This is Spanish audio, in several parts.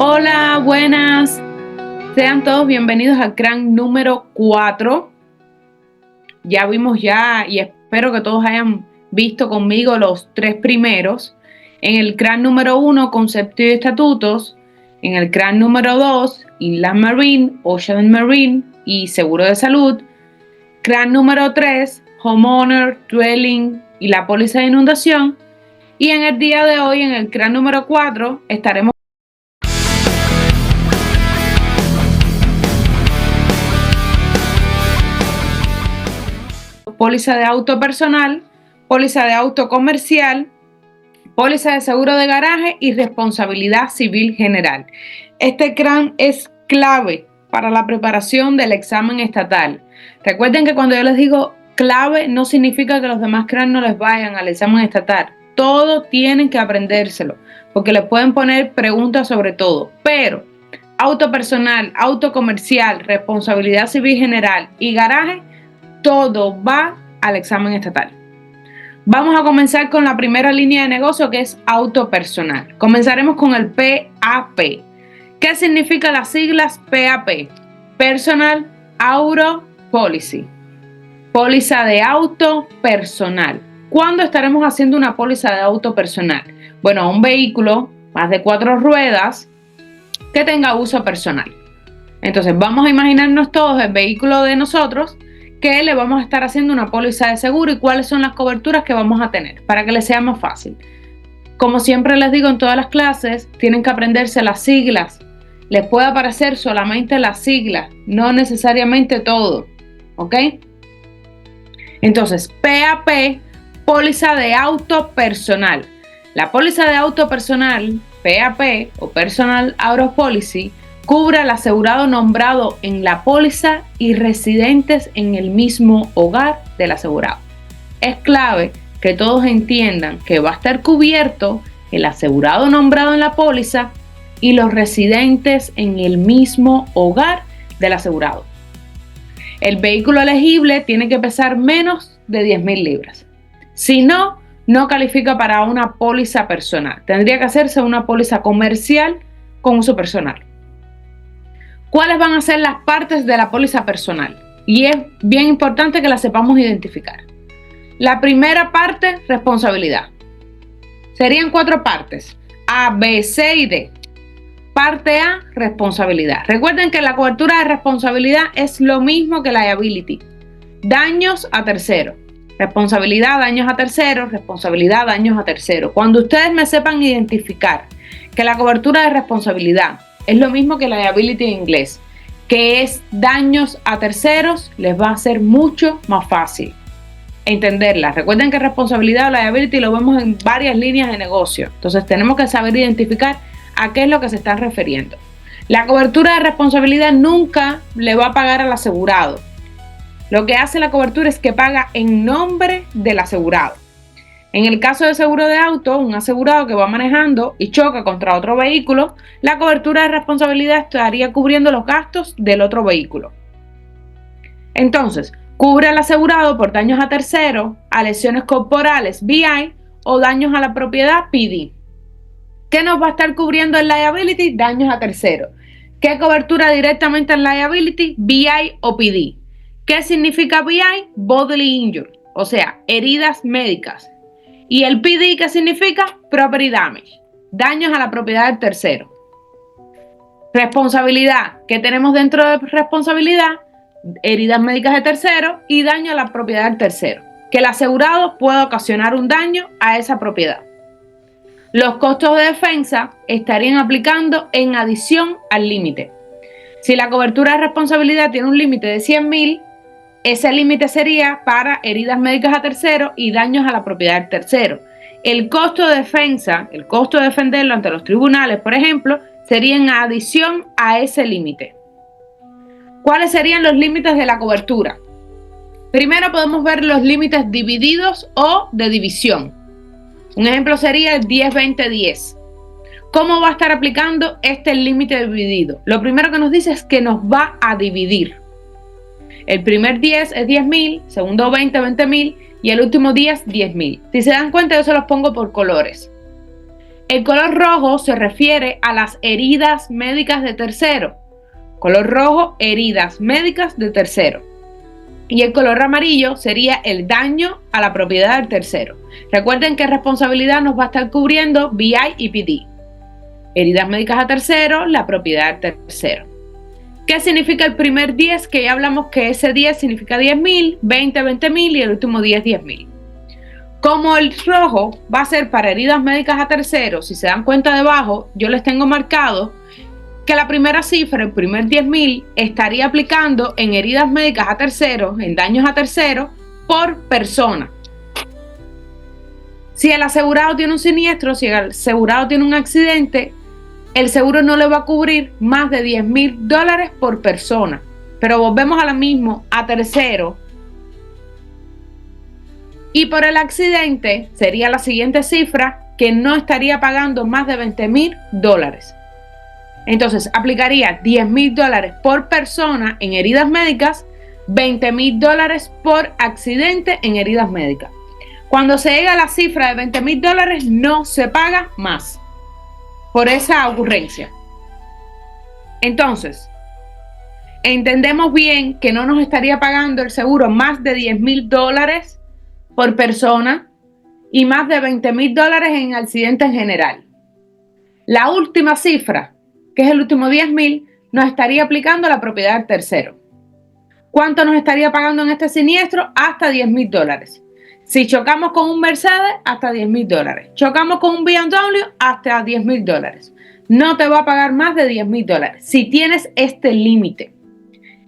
Hola, buenas. Sean todos bienvenidos al CRAN número 4. Ya vimos y espero que todos hayan visto conmigo los 3 primeros. En el CRAN número 1, concepto y estatutos. En el CRAN número 2, Inland Marine, Ocean Marine y seguro de salud. CRAN número 3, Homeowner, Dwelling y la póliza de inundación. Y en el día de hoy, en el CRAN número 4, estaremos póliza de auto personal, póliza de auto comercial, póliza de seguro de garaje y responsabilidad civil general. Este CRAN es clave para la preparación del examen estatal. Recuerden que cuando yo les digo clave, no significa que los demás CRAN no les vayan al examen estatal. Todo tienen que aprendérselo, porque les pueden poner preguntas sobre todo. Pero auto personal, auto comercial, responsabilidad civil general y garaje, todo va al examen estatal. Vamos a comenzar con la primera línea de negocio, que es auto personal. Comenzaremos con el PAP. ¿Qué significa las siglas PAP? Personal Auto Policy. Póliza de auto personal. ¿Cuándo estaremos haciendo una póliza de auto personal? Bueno, un vehículo más de 4 ruedas que tenga uso personal. Entonces vamos a imaginarnos todos el vehículo de nosotros, que le vamos a estar haciendo una póliza de seguro y cuáles son las coberturas que vamos a tener para que les sea más fácil. Como siempre les digo en todas las clases, tienen que aprenderse las siglas. Les puede aparecer solamente las siglas, no necesariamente todo, ¿ok? Entonces, PAP, póliza de auto personal. La póliza de auto personal, PAP o Personal Auto Policy, cubre al asegurado nombrado en la póliza y residentes en el mismo hogar del asegurado. Es clave que todos entiendan que va a estar cubierto el asegurado nombrado en la póliza y los residentes en el mismo hogar del asegurado. El vehículo elegible tiene que pesar menos de 10,000 libras. Si no, no califica para una póliza personal. Tendría que hacerse una póliza comercial con uso personal. ¿Cuáles van a ser las partes de la póliza personal? Y es bien importante que las sepamos identificar. La primera parte, responsabilidad. Serían 4 partes: A, B, C y D. Parte A, responsabilidad. Recuerden que la cobertura de responsabilidad es lo mismo que liability. Daños a terceros. Responsabilidad, daños a terceros, responsabilidad, daños a terceros. Cuando ustedes me sepan identificar que la cobertura de responsabilidad es lo mismo que liability en inglés, que es daños a terceros, les va a ser mucho más fácil entenderla. Recuerden que responsabilidad o liability lo vemos en varias líneas de negocio. Entonces tenemos que saber identificar a qué es lo que se están refiriendo. La cobertura de responsabilidad nunca le va a pagar al asegurado. Lo que hace la cobertura es que paga en nombre del asegurado. En el caso de seguro de auto, un asegurado que va manejando y choca contra otro vehículo, la cobertura de responsabilidad estaría cubriendo los gastos del otro vehículo. Entonces, cubre al asegurado por daños a terceros, a lesiones corporales, BI, o daños a la propiedad, PD. ¿Qué nos va a estar cubriendo en liability? Daños a terceros. ¿Qué cobertura directamente en liability? BI o PD. ¿Qué significa BI? Bodily injury, o sea, heridas médicas. ¿Y el PD qué significa? Property damage, daños a la propiedad del tercero. Responsabilidad, ¿qué tenemos dentro de responsabilidad? Heridas médicas de tercero y daño a la propiedad del tercero. Que el asegurado pueda ocasionar un daño a esa propiedad. Los costos de defensa estarían aplicando en adición al límite. Si la cobertura de responsabilidad tiene un límite de 100,000, ese límite sería para heridas médicas a tercero y daños a la propiedad del tercero. El costo de defensa, el costo de defenderlo ante los tribunales, por ejemplo, sería en adición a ese límite. ¿Cuáles serían los límites de la cobertura? Primero podemos ver los límites divididos o de división. Un ejemplo sería el 10-20-10. ¿Cómo va a estar aplicando este límite dividido? Lo primero que nos dice es que nos va a dividir. El primer 10 es 10,000, segundo 20, 20,000 y el último 10, 10,000. Si se dan cuenta, yo se los pongo por colores. El color rojo se refiere a las heridas médicas de tercero. Color rojo, heridas médicas de tercero. Y el color amarillo sería el daño a la propiedad del tercero. Recuerden que responsabilidad nos va a estar cubriendo BI y PD. Heridas médicas a tercero, la propiedad del tercero. ¿Qué significa el primer 10? Que ya hablamos que ese 10 significa 10.000, 20, 20.000 y el último 10, 10.000. Como el rojo va a ser para heridas médicas a terceros, si se dan cuenta debajo, yo les tengo marcado que la primera cifra, el primer 10.000, estaría aplicando en heridas médicas a terceros, en daños a terceros, por persona. Si el asegurado tiene un siniestro, si el asegurado tiene un accidente, el seguro no le va a cubrir más de $10.000 por persona. Pero volvemos a lo mismo, a tercero. Y por el accidente sería la siguiente cifra, que no estaría pagando más de $20.000. Entonces aplicaría $10.000 por persona en heridas médicas, $20.000 por accidente en heridas médicas. Cuando se llega a la cifra de $20.000 no se paga más por esa ocurrencia. Entonces, entendemos bien que no nos estaría pagando el seguro más de $10.000 por persona y más de $20.000 en accidente en general. La última cifra, que es el último 10.000, nos estaría aplicando la propiedad del tercero. ¿Cuánto nos estaría pagando en este siniestro? Hasta $10.000. Si chocamos con un Mercedes, hasta $10.000. Chocamos con un BMW, hasta $10.000. No te va a pagar más de $10.000 si tienes este límite.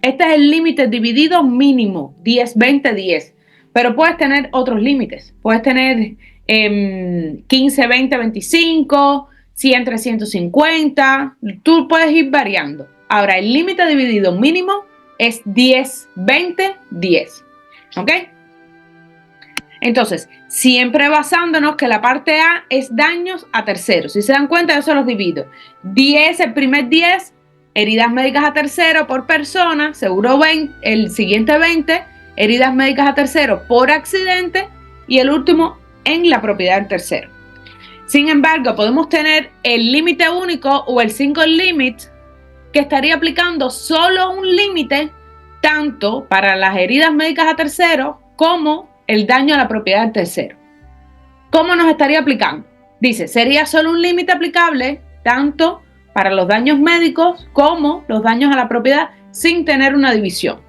Este es el límite dividido mínimo, 10, 20, 10. Pero puedes tener otros límites. Puedes tener 15, 20, 25, 100, 350. Tú puedes ir variando. Ahora, el límite dividido mínimo es 10, 20, 10. ¿Ok? Entonces, siempre basándonos que la parte A es daños a terceros. Si se dan cuenta, yo se los divido. 10, el primer 10, heridas médicas a tercero por persona, seguro 20, el siguiente 20, heridas médicas a tercero por accidente y el último en la propiedad del tercero. Sin embargo, podemos tener el límite único o el single limit que estaría aplicando solo un límite tanto para las heridas médicas a tercero como el daño a la propiedad del tercero. ¿Cómo nos estaría aplicando? Dice, sería solo un límite aplicable tanto para los daños médicos como los daños a la propiedad sin tener una división.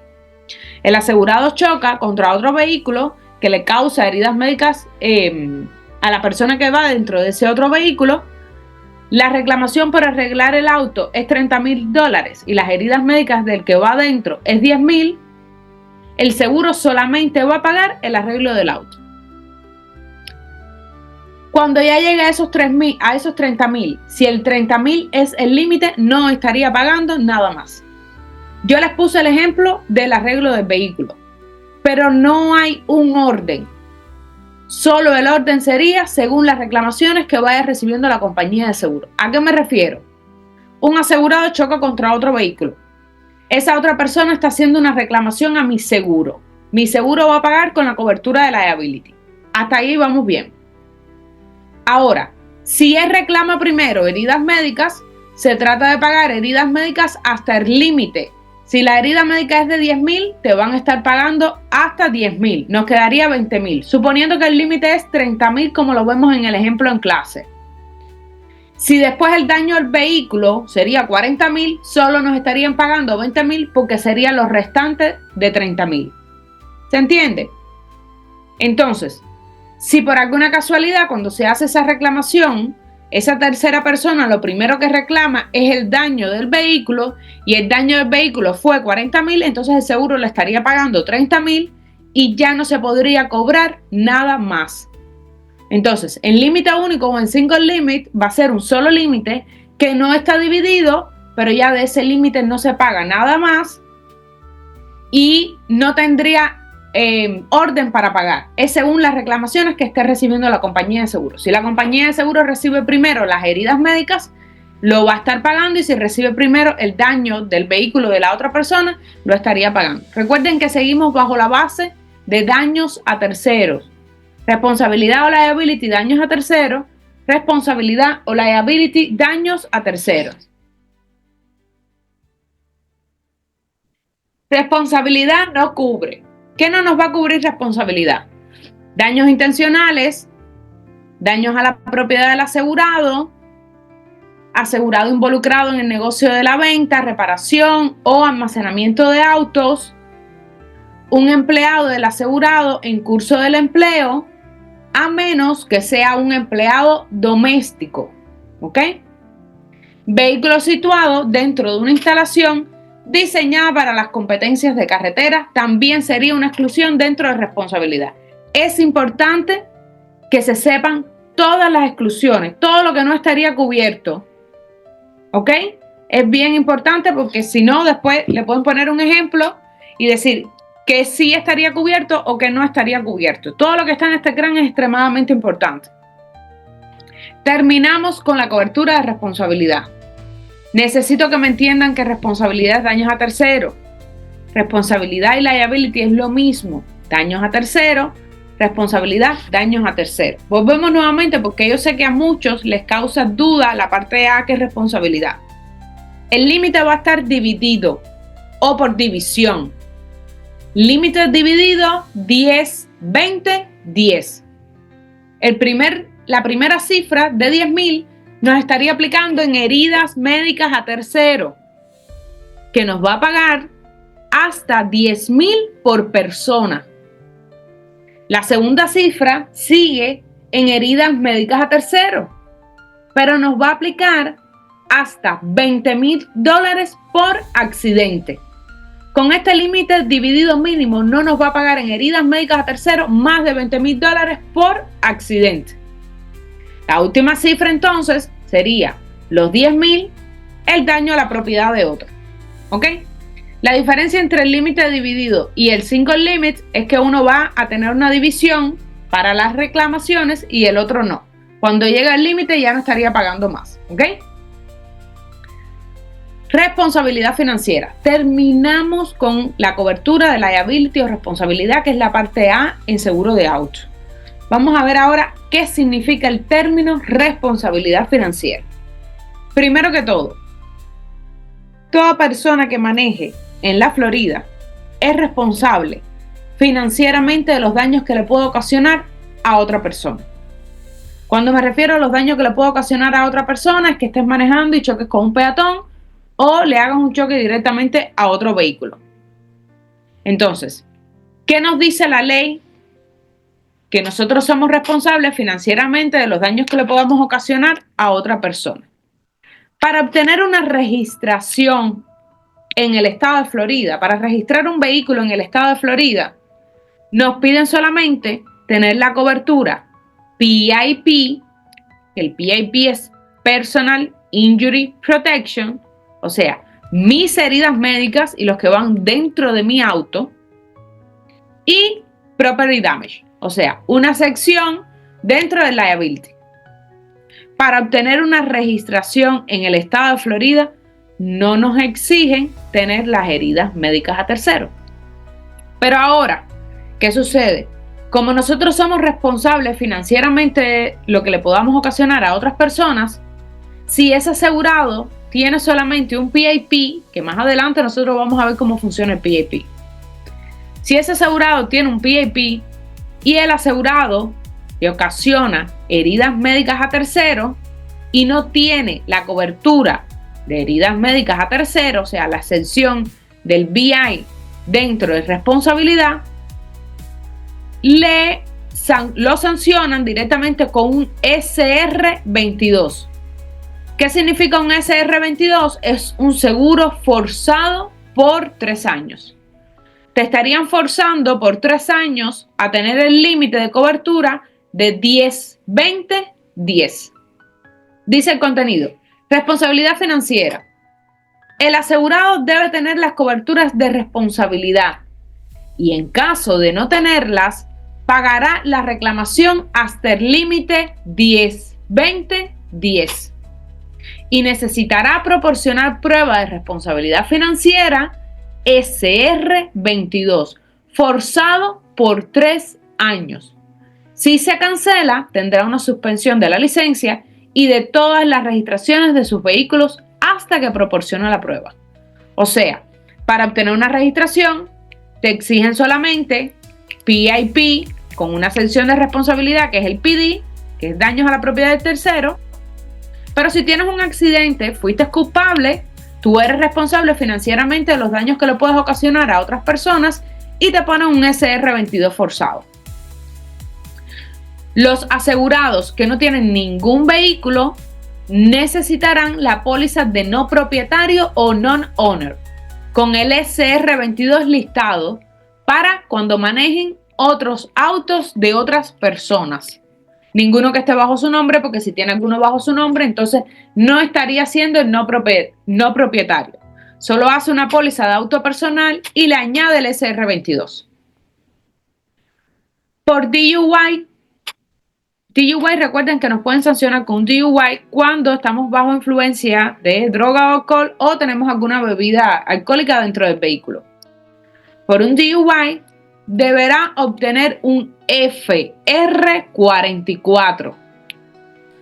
El asegurado choca contra otro vehículo que le causa heridas médicas a la persona que va dentro de ese otro vehículo. La reclamación por arreglar el auto es $30.000 y las heridas médicas del que va adentro es $10.000. El seguro solamente va a pagar el arreglo del auto. Cuando ya llegue a esos 30.000, si el 30.000 es el límite, no estaría pagando nada más. Yo les puse el ejemplo del arreglo del vehículo, pero no hay un orden. Solo el orden sería según las reclamaciones que vaya recibiendo la compañía de seguro. ¿A qué me refiero? Un asegurado choca contra otro vehículo. Esa otra persona está haciendo una reclamación a mi seguro. Mi seguro va a pagar con la cobertura de liability. Hasta ahí vamos bien. Ahora, si él reclama primero heridas médicas, se trata de pagar heridas médicas hasta el límite. Si la herida médica es de $10.000, te van a estar pagando hasta $10.000. Nos quedaría $20.000, suponiendo que el límite es $30.000 como lo vemos en el ejemplo en clase. Si después el daño al vehículo sería $40.000, solo nos estarían pagando $20.000 porque serían los restantes de $30.000. ¿Se entiende? Entonces, si por alguna casualidad cuando se hace esa reclamación, esa tercera persona lo primero que reclama es el daño del vehículo y el daño del vehículo fue $40.000, entonces el seguro le estaría pagando $30.000 y ya no se podría cobrar nada más. Entonces, en límite único o en single limit va a ser un solo límite que no está dividido, pero ya de ese límite no se paga nada más y no tendría orden para pagar. Es según las reclamaciones que esté recibiendo la compañía de seguro. Si la compañía de seguro recibe primero las heridas médicas, lo va a estar pagando, y si recibe primero el daño del vehículo de la otra persona, lo estaría pagando. Recuerden que seguimos bajo la base de daños a terceros. Responsabilidad o liability, daños a terceros, responsabilidad o liability, daños a terceros. Responsabilidad no cubre. ¿Qué no nos va a cubrir responsabilidad? Daños intencionales, daños a la propiedad del asegurado, asegurado involucrado en el negocio de la venta, reparación o almacenamiento de autos, un empleado del asegurado en curso del empleo, a menos que sea un empleado doméstico, ¿ok? Vehículo situado dentro de una instalación diseñada para las competencias de carretera también sería una exclusión dentro de responsabilidad. Es importante que se sepan todas las exclusiones, todo lo que no estaría cubierto, ¿ok? Es bien importante porque si no, después le pueden poner un ejemplo y decir que sí estaría cubierto o que no estaría cubierto. Todo lo que está en este ecrán es extremadamente importante. Terminamos con la cobertura de responsabilidad. Necesito que me entiendan que responsabilidad es daños a terceros. Responsabilidad y liability es lo mismo. Daños a terceros, responsabilidad, daños a terceros. Volvemos nuevamente porque yo sé que a muchos les causa duda la parte A, que es responsabilidad. El límite va a estar dividido o por división. Límite dividido 10, 20, 10. La primera cifra de 10.000 nos estaría aplicando en heridas médicas a tercero, que nos va a pagar hasta 10.000 por persona. La segunda cifra sigue en heridas médicas a tercero, pero nos va a aplicar hasta $20.000 por accidente. Con este límite dividido mínimo no nos va a pagar en heridas médicas a terceros más de $20.000 por accidente. La última cifra entonces sería los 10.000, el daño a la propiedad de otro. ¿Ok? La diferencia entre el límite dividido y el single limit es que uno va a tener una división para las reclamaciones y el otro no. Cuando llega el límite ya no estaría pagando más. ¿Ok? Responsabilidad financiera. Terminamos con la cobertura de liability o responsabilidad, que es la parte A en seguro de auto. Vamos a ver ahora qué significa el término responsabilidad financiera. Primero que todo, toda persona que maneje en la Florida es responsable financieramente de los daños que le puede ocasionar a otra persona. Cuando me refiero a los daños que le puede ocasionar a otra persona, es que estés manejando y choques con un peatón o le hagas un choque directamente a otro vehículo. Entonces, ¿qué nos dice la ley? Que nosotros somos responsables financieramente de los daños que le podamos ocasionar a otra persona. Para obtener una registración en el estado de Florida, para registrar un vehículo en el estado de Florida, nos piden solamente tener la cobertura PIP. El PIP es Personal Injury Protection, o sea, mis heridas médicas y los que van dentro de mi auto, y Property Damage, o sea, una sección dentro del liability. Para obtener una registración en el estado de Florida, no nos exigen tener las heridas médicas a terceros. Pero ahora, ¿qué sucede? Como nosotros somos responsables financieramente de lo que le podamos ocasionar a otras personas, si ese asegurado tiene solamente un PIP, que más adelante nosotros vamos a ver cómo funciona el PIP. Si ese asegurado tiene un PIP y el asegurado le ocasiona heridas médicas a terceros y no tiene la cobertura de heridas médicas a terceros, o sea, la exención del BI dentro de responsabilidad, lo sancionan directamente con un SR22. ¿Qué significa un SR22? Es un seguro forzado por 3 años. Te estarían forzando por 3 años a tener el límite de cobertura de 10, 20, 10. Dice el contenido: responsabilidad financiera. El asegurado debe tener las coberturas de responsabilidad y en caso de no tenerlas, pagará la reclamación hasta el límite 10, 20, 10. Y necesitará proporcionar prueba de responsabilidad financiera SR22, forzado por 3 años. Si se cancela, tendrá una suspensión de la licencia y de todas las registraciones de sus vehículos hasta que proporcione la prueba. O sea, para obtener una registración, te exigen solamente PIP con una sanción de responsabilidad, que es el PD, que es daños a la propiedad del tercero. Pero si tienes un accidente, fuiste culpable, tú eres responsable financieramente de los daños que le puedes ocasionar a otras personas y te ponen un SR22 forzado. Los asegurados que no tienen ningún vehículo necesitarán la póliza de no propietario o non-owner con el SR22 listado para cuando manejen otros autos de otras personas. Ninguno que esté bajo su nombre, porque si tiene alguno bajo su nombre, entonces no estaría siendo el no propietario. Solo hace una póliza de auto personal y le añade el SR22. Por DUI, recuerden que nos pueden sancionar con un DUI cuando estamos bajo influencia de droga o alcohol o tenemos alguna bebida alcohólica dentro del vehículo. Por un DUI deberá obtener un FR44.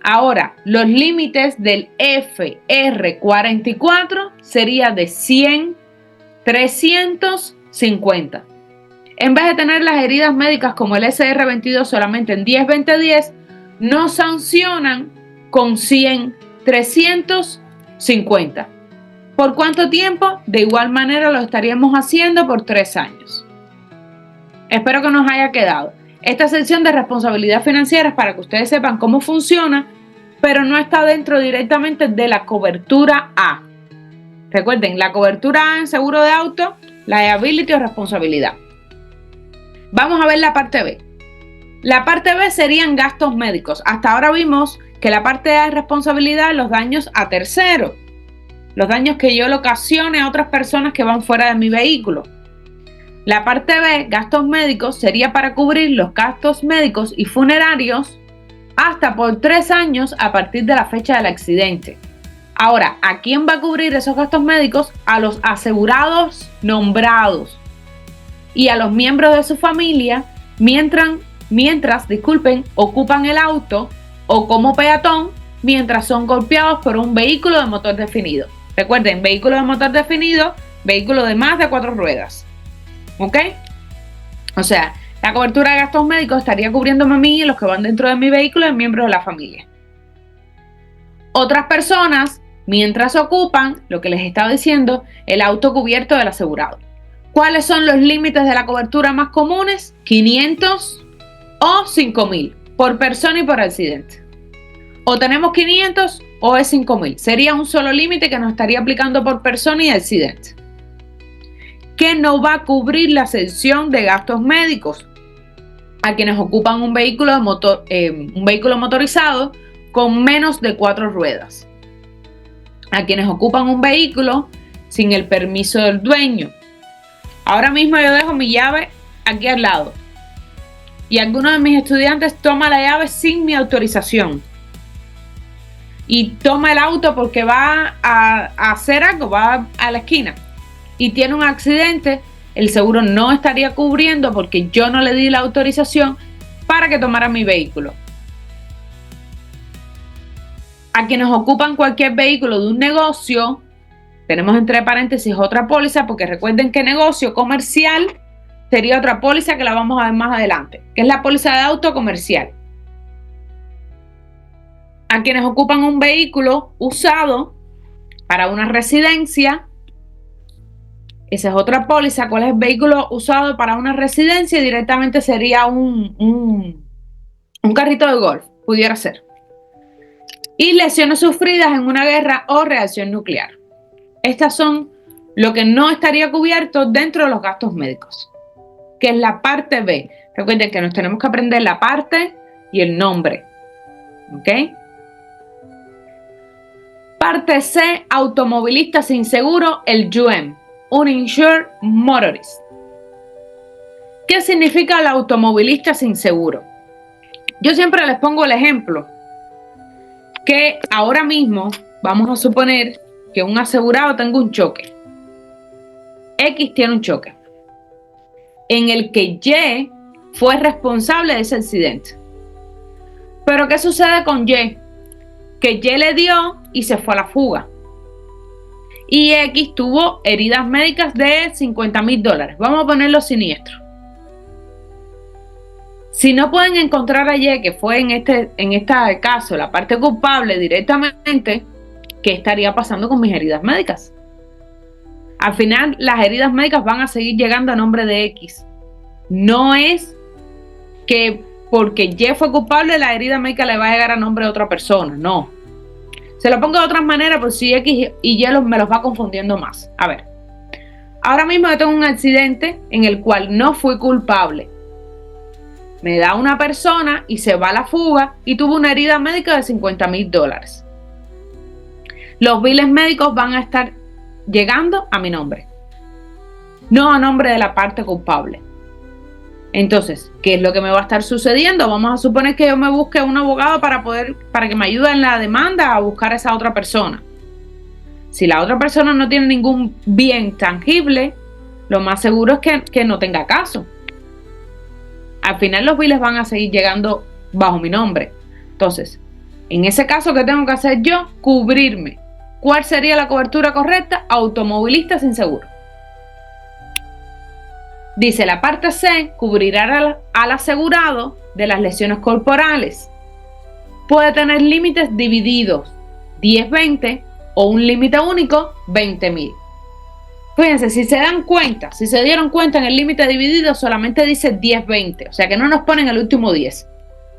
Ahora, los límites del FR44 serían de 100, 350. En vez de tener las heridas médicas como el SR22 solamente en 10, 20, 10, nos sancionan con 100, 350. ¿Por cuánto tiempo? De igual manera lo estaríamos haciendo por 3 años. Espero que nos haya quedado. Esta sección de responsabilidad financiera es para que ustedes sepan cómo funciona, pero no está dentro directamente de la cobertura A. Recuerden, la cobertura A en seguro de auto, liability o responsabilidad. Vamos a ver la parte B. La parte B serían gastos médicos. Hasta ahora vimos que la parte A es responsabilidad de los daños a terceros. Los daños que yo le ocasione a otras personas que van fuera de mi vehículo. La parte B, gastos médicos, sería para cubrir los gastos médicos y funerarios hasta por 3 años a partir de la fecha del accidente. Ahora, ¿a quién va a cubrir esos gastos médicos? A los asegurados nombrados y a los miembros de su familia mientras ocupan el auto o como peatón mientras son golpeados por un vehículo de motor definido. Recuerden, vehículo de motor definido, vehículo de más de 4 ruedas. ¿Ok? O sea, la cobertura de gastos médicos estaría cubriéndome a mí y los que van dentro de mi vehículo y miembros de la familia. Otras personas, mientras ocupan, lo que les estaba diciendo, el auto cubierto del asegurado. ¿Cuáles son los límites de la cobertura más comunes? 500 o 5.000 por persona y por accidente. O tenemos 500 o es 5.000. Sería un solo límite que nos estaría aplicando por persona y accidente. ¿Qué no va a cubrir la sección de gastos médicos? A quienes ocupan un vehículo motorizado con menos de 4 ruedas. A quienes ocupan un vehículo sin el permiso del dueño. Ahora mismo yo dejo mi llave aquí al lado y alguno de mis estudiantes toma la llave sin mi autorización y toma el auto porque va a hacer algo, va a la esquina y tiene un accidente. El seguro no estaría cubriendo porque yo no le di la autorización para que tomara mi vehículo. A quienes ocupan cualquier vehículo de un negocio, tenemos entre paréntesis otra póliza, porque recuerden que negocio comercial sería otra póliza que la vamos a ver más adelante, que es la póliza de auto comercial. A quienes ocupan un vehículo usado para una residencia, esa es otra póliza. ¿Cuál es el vehículo usado para una residencia? Directamente sería un carrito de golf, pudiera ser. Y lesiones sufridas en una guerra o reacción nuclear. Estas son lo que no estaría cubierto dentro de los gastos médicos, que es la parte B. Recuerden que nos tenemos que aprender la parte y el nombre. ¿Ok? Parte C, automovilista sin seguro, el UM, Uninsured Motorist. ¿Qué significa el automovilista sin seguro? Yo siempre les pongo el ejemplo que ahora mismo vamos a suponer que un asegurado tenga un choque. X tiene un choque en el que Y fue responsable de ese accidente. Pero ¿qué sucede con Y? Que Y le dio y se fue a la fuga. Y X tuvo heridas médicas de $50,000. Vamos a ponerlo siniestro. Si no pueden encontrar a Y, que fue en este caso la parte culpable directamente, ¿qué estaría pasando con mis heridas médicas? Al final, las heridas médicas van a seguir llegando a nombre de X. No es que porque Y fue culpable, la herida médica le va a llegar a nombre de otra persona. No. Se lo pongo de otra manera, por si X y Y me los va confundiendo más. A ver. Ahora mismo yo tengo un accidente en el cual no fui culpable. Me da una persona y se va a la fuga y tuvo una herida médica de $50,000. Los biles médicos van a estar llegando a mi nombre, no a nombre de la parte culpable. Entonces, ¿qué es lo que me va a estar sucediendo? Vamos a suponer que yo me busque un abogado para que me ayude en la demanda a buscar a esa otra persona. Si la otra persona no tiene ningún bien tangible, lo más seguro es que no tenga caso. Al final los biles van a seguir llegando bajo mi nombre. Entonces, en ese caso, ¿qué tengo que hacer yo? Cubrirme. ¿Cuál sería la cobertura correcta? Automovilista sin seguro. Dice la parte C, cubrirá al asegurado de las lesiones corporales. Puede tener límites divididos, 10-20 o un límite único, 20,000. Fíjense, si se dieron cuenta en el límite dividido solamente dice 10-20, o sea que no nos ponen el último 10.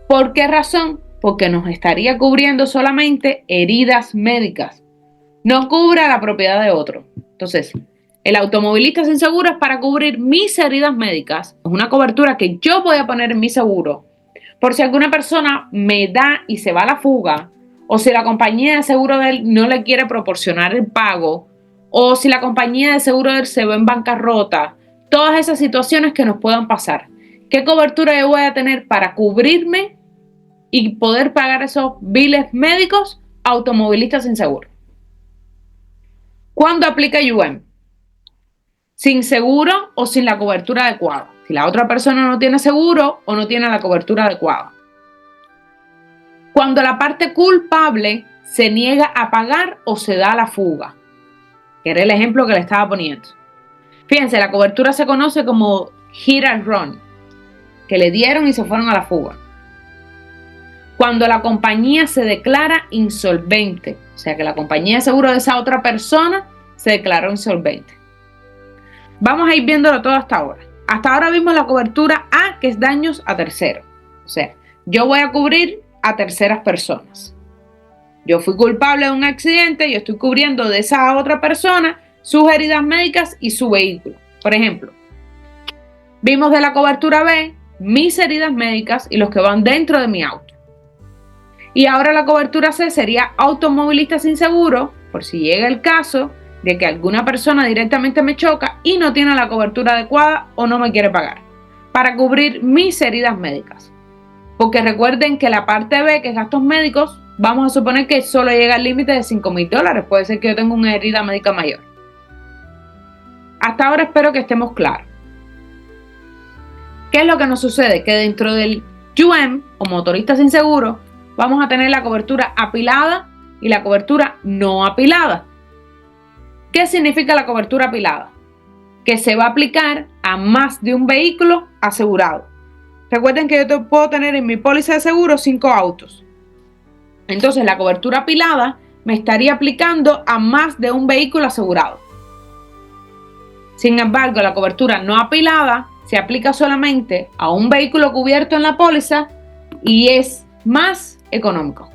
¿Por qué razón? Porque nos estaría cubriendo solamente heridas médicas. No cubre la propiedad de otro. Entonces, el automovilista sin seguro es para cubrir mis heridas médicas. Es una cobertura que yo voy a poner en mi seguro. Por si alguna persona me da y se va a la fuga, o si la compañía de seguro de él no le quiere proporcionar el pago, o si la compañía de seguro de él se ve en bancarrota, todas esas situaciones que nos puedan pasar. ¿Qué cobertura yo voy a tener para cubrirme y poder pagar esos biles médicos? Automovilista sin seguro. ¿Cuándo aplica UM? Sin seguro o sin la cobertura adecuada. Si la otra persona no tiene seguro o no tiene la cobertura adecuada. Cuando la parte culpable se niega a pagar o se da a la fuga, que era el ejemplo que le estaba poniendo. Fíjense, la cobertura se conoce como hit and run, que le dieron y se fueron a la fuga. Cuando la compañía se declara insolvente, o sea que la compañía de seguro de esa otra persona se declaró insolvente. Vamos a ir viéndolo todo hasta ahora. Hasta ahora vimos la cobertura A, que es daños a terceros. O sea, yo voy a cubrir a terceras personas. Yo fui culpable de un accidente, yo estoy cubriendo de esa otra persona sus heridas médicas y su vehículo. Por ejemplo, vimos de la cobertura B mis heridas médicas y los que van dentro de mi auto. Y ahora la cobertura C sería automovilista sin seguro, por si llega el caso de que alguna persona directamente me choca y no tiene la cobertura adecuada o no me quiere pagar, para cubrir mis heridas médicas. Porque recuerden que la parte B, que es gastos médicos, vamos a suponer que solo llega al límite de $5,000. Puede ser que yo tenga una herida médica mayor. Hasta ahora espero que estemos claros. ¿Qué es lo que nos sucede? Que dentro del UM, o motorista sin seguro, vamos a tener la cobertura apilada y la cobertura no apilada. ¿Qué significa la cobertura apilada? Que se va a aplicar a más de un vehículo asegurado. Recuerden que yo puedo tener en mi póliza de seguro 5 autos. Entonces la cobertura apilada me estaría aplicando a más de un vehículo asegurado. Sin embargo, la cobertura no apilada se aplica solamente a un vehículo cubierto en la póliza y es más económico.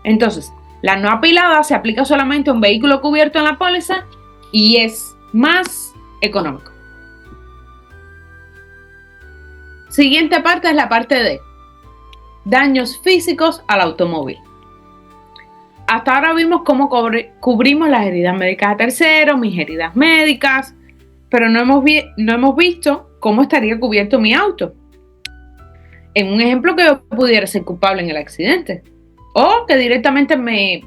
Entonces, la no apilada se aplica solamente a un vehículo cubierto en la póliza y es más económico. Siguiente parte es la parte D. Daños físicos al automóvil. Hasta ahora vimos cómo cubrimos las heridas médicas a terceros, mis heridas médicas, pero no hemos visto cómo estaría cubierto mi auto. En un ejemplo que yo pudiera ser culpable en el accidente o que directamente me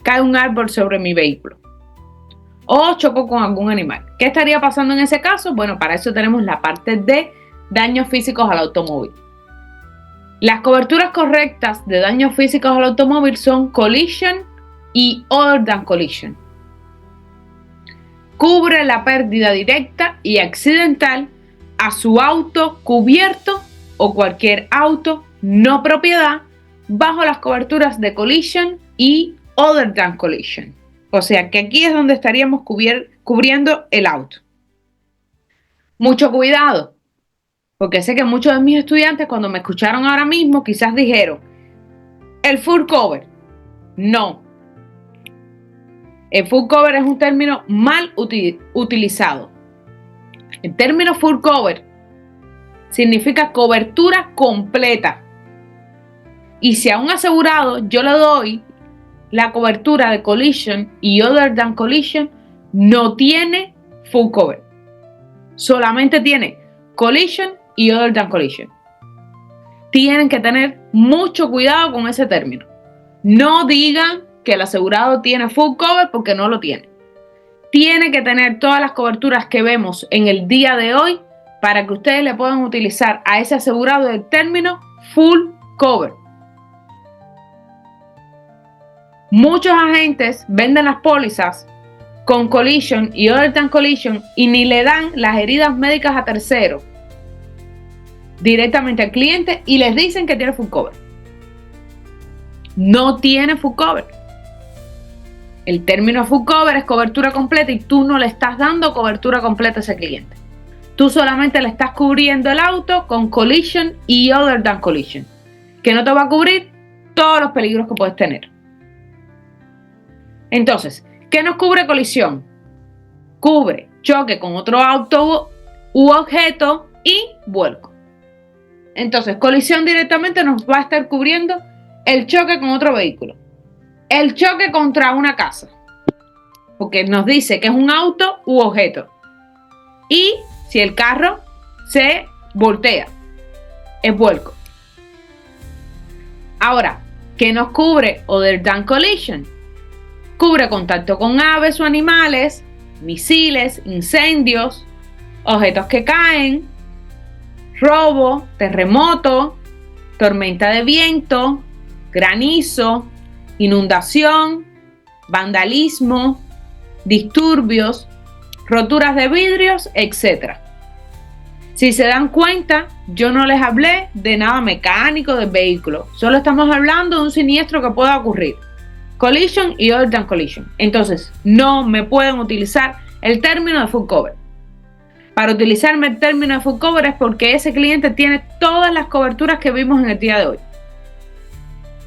cae un árbol sobre mi vehículo o choco con algún animal. ¿Qué estaría pasando en ese caso? Bueno, para eso tenemos la parte de daños físicos al automóvil. Las coberturas correctas de daños físicos al automóvil son collision y other than collision. Cubre la pérdida directa y accidental a su auto cubierto o cualquier auto no propiedad bajo las coberturas de collision y other than collision. O sea que aquí es donde estaríamos cubriendo el auto. Mucho cuidado, porque sé que muchos de mis estudiantes cuando me escucharon ahora mismo quizás dijeron, el full cover. No. El full cover es un término mal utilizado. El término full cover significa cobertura completa. Y si a un asegurado yo le doy la cobertura de collision y other than collision, no tiene full cover. Solamente tiene collision y other than collision. Tienen que tener mucho cuidado con ese término. No digan que el asegurado tiene full cover porque no lo tiene. Tiene que tener todas las coberturas que vemos en el día de hoy para que ustedes le puedan utilizar a ese asegurado el término full cover. Muchos agentes venden las pólizas con collision y other than collision y ni le dan las heridas médicas a terceros directamente al cliente y les dicen que tiene full cover. No tiene full cover. El término full cover es cobertura completa y tú no le estás dando cobertura completa a ese cliente. Tú solamente le estás cubriendo el auto con collision y other than collision, que no te va a cubrir todos los peligros que puedes tener. Entonces, ¿qué nos cubre colisión? Cubre choque con otro auto u objeto y vuelco. Entonces, colisión directamente nos va a estar cubriendo el choque con otro vehículo, el choque contra una casa, porque nos dice que es un auto u objeto. Y si el carro se voltea, es vuelco. Ahora, ¿qué nos cubre other than collision? Cubre contacto con aves o animales, misiles, incendios, objetos que caen, robo, terremoto, tormenta de viento, granizo, inundación, vandalismo, disturbios, roturas de vidrios, etc. Si se dan cuenta, yo no les hablé de nada mecánico del vehículo, solo estamos hablando de un siniestro que pueda ocurrir. Collision y other than collision. Entonces, no me pueden utilizar el término de full cover. Para utilizarme el término de full cover es porque ese cliente tiene todas las coberturas que vimos en el día de hoy.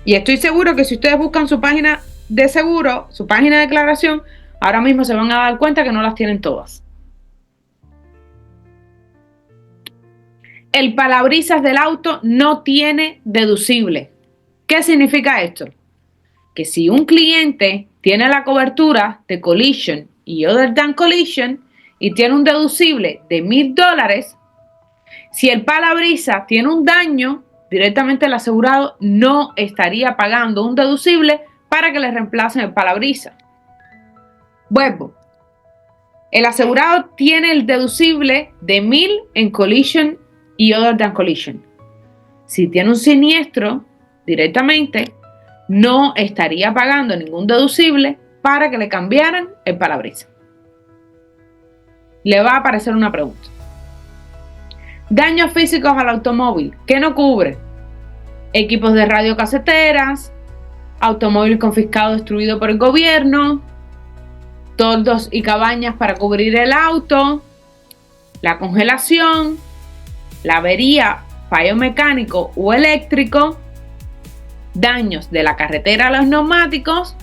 Y estoy seguro que si ustedes buscan su página de seguro, su página de declaración, ahora mismo se van a dar cuenta que no las tienen todas. El parabrisas del auto no tiene deducible. ¿Qué significa esto? Que si un cliente tiene la cobertura de collision y other than collision y tiene un deducible de $1,000, si el parabrisas tiene un daño, directamente el asegurado no estaría pagando un deducible para que le reemplacen el parabrisas. Vuelvo. El asegurado tiene el deducible de $1,000 en collision y other than collision. Si tiene un siniestro, directamente no estaría pagando ningún deducible para que le cambiaran el parabrisas. Le va a aparecer una pregunta. Daños físicos al automóvil. ¿Qué no cubre? Equipos de radiocaseteras, automóvil confiscado destruido por el gobierno, toldos y cabañas para cubrir el auto, la congelación, la avería, fallo mecánico o eléctrico, daños de la carretera a los neumáticos,